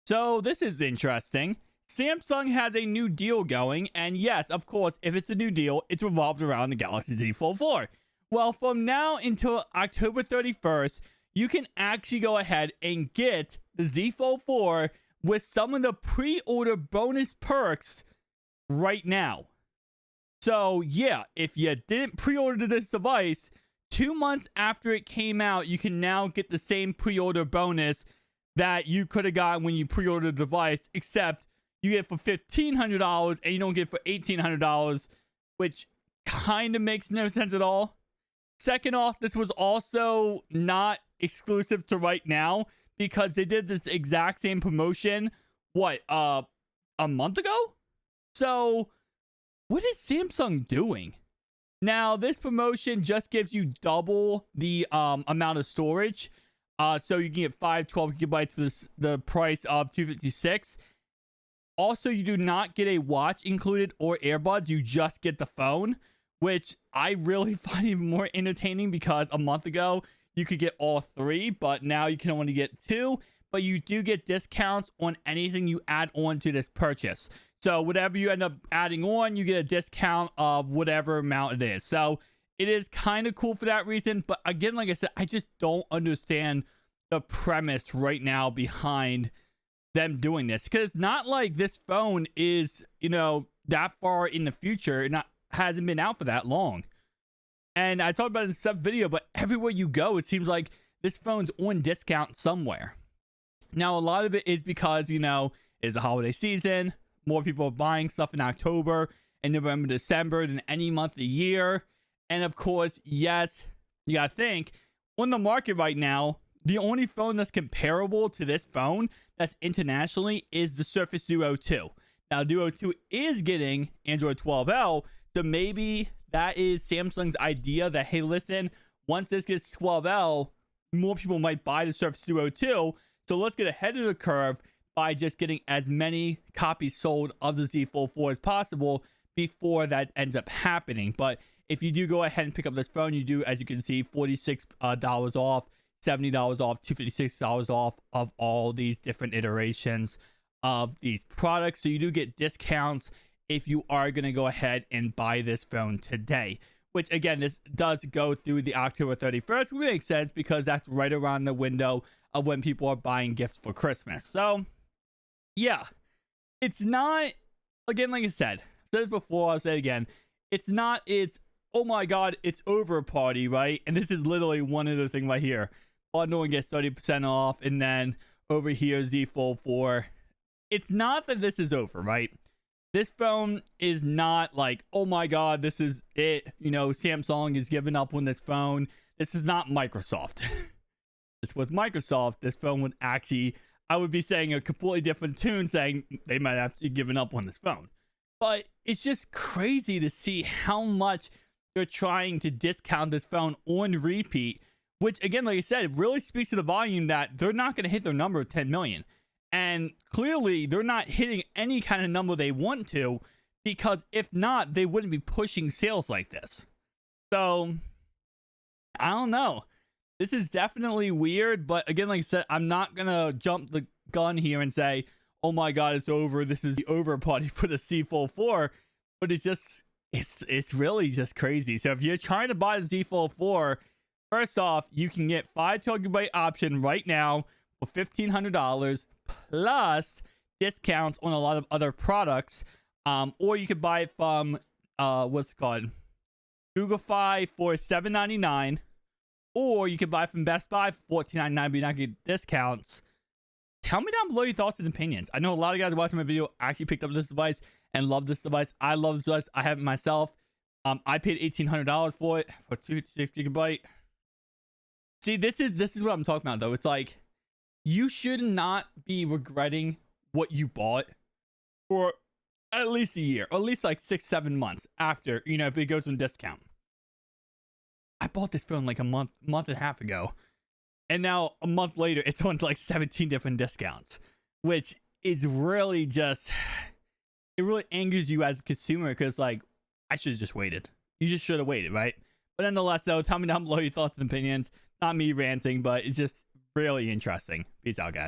So this is interesting. Samsung has a new deal going, and yes, of course, if it's a new deal, it's revolved around the Galaxy Z Fold 4. Well, from now until October 31st, you can actually go ahead and get the Z Fold 4 with some of the pre-order bonus perks right now. So yeah, if you didn't pre-order this device, 2 months after it came out, you can now get the same pre-order bonus that you could have gotten when you pre-ordered the device, except you get it for $1,500 and you don't get it for $1,800, which kind of makes no sense at all. Second off, this was also not exclusive to right now because they did this exact same promotion, a month ago? So, what is Samsung doing? Now, this promotion just gives you double the amount of storage. So you can get 512 gigabytes for the price of $256. Also, you do not get a watch included or earbuds. You just get the phone, which I really find even more entertaining because a month ago you could get all three, but now you can only get two. But you do get discounts on anything you add on to this purchase. So whatever you end up adding on, you get a discount of whatever amount it is. So it is kind of cool for that reason. But again, like I said, I just don't understand the premise right now behind them doing this. Because it's not like this phone is, that far in the future. It hasn't been out for that long. And I talked about it in some video, but everywhere you go, it seems like this phone's on discount somewhere. Now, a lot of it is because, it's the holiday season. More people are buying stuff in October and November, December than any month of the year. And of course, yes, you gotta think, on the market right now, the only phone that's comparable to this phone that's internationally is the Surface Duo 2. Now, Duo 2 is getting Android 12L, so maybe that is Samsung's idea that, hey, listen, once this gets 12L, more people might buy the Surface Duo 2, so let's get ahead of the curve by just getting as many copies sold of the Z Fold 4 as possible before that ends up happening. But if you do go ahead and pick up this phone, you do, as you can see, $46 off, $70 off, $256 off of all these different iterations of these products. So you do get discounts if you are going to go ahead and buy this phone today. Which, again, this does go through the October 31st, which makes sense because that's right around the window of when people are buying gifts for Christmas. So, yeah, it's not, again, like I said this before, I'll say it again, it's oh my god, it's over party, right? And this is literally one other thing right here. Bundle and get 30% off, and then over here, Z Fold 4. It's not that this is over, right? This phone is not like, oh my god, this is it. Samsung is giving up on this phone. This is not Microsoft. This was Microsoft. This phone would actually, I would be saying a completely different tune, saying they might have to given up on this phone. But it's just crazy to see how much they're trying to discount this phone on repeat, which, again, like I said, really speaks to the volume that they're not going to hit their number of 10 million. And clearly, they're not hitting any kind of number they want to, because if not, they wouldn't be pushing sales like this. So, I don't know. This is definitely weird, but again, like I said, I'm not going to jump the gun here and say, oh my god, it's over. This is the over party for the Z Fold 4. But it's really just crazy. So if you're trying to buy the Z Fold 4, first off, you can get 512 gigabyte option right now for $1,500 plus discounts on a lot of other products. Or you could buy it from what's it called? Googlefy for $7.99. Or you could buy it from Best Buy for $14.99, but you're not getting discounts. Tell me down below your thoughts and opinions. I know a lot of guys watching my video actually picked up this device and love this device. I love this device. I have it myself. I paid $1,800 for it for 256 gigabyte. See, this is what I'm talking about, though. It's like, you should not be regretting what you bought for at least a year, or at least like 6-7 months after, if it goes on discount. I bought this phone like a month and a half ago, and now a month later, it's on like 17 different discounts, which is really just, it really angers you as a consumer because, like, I should have just waited. You just should have waited, right? But nonetheless, though, tell me down below your thoughts and opinions. Not me ranting, but it's just really interesting. Peace out, guys.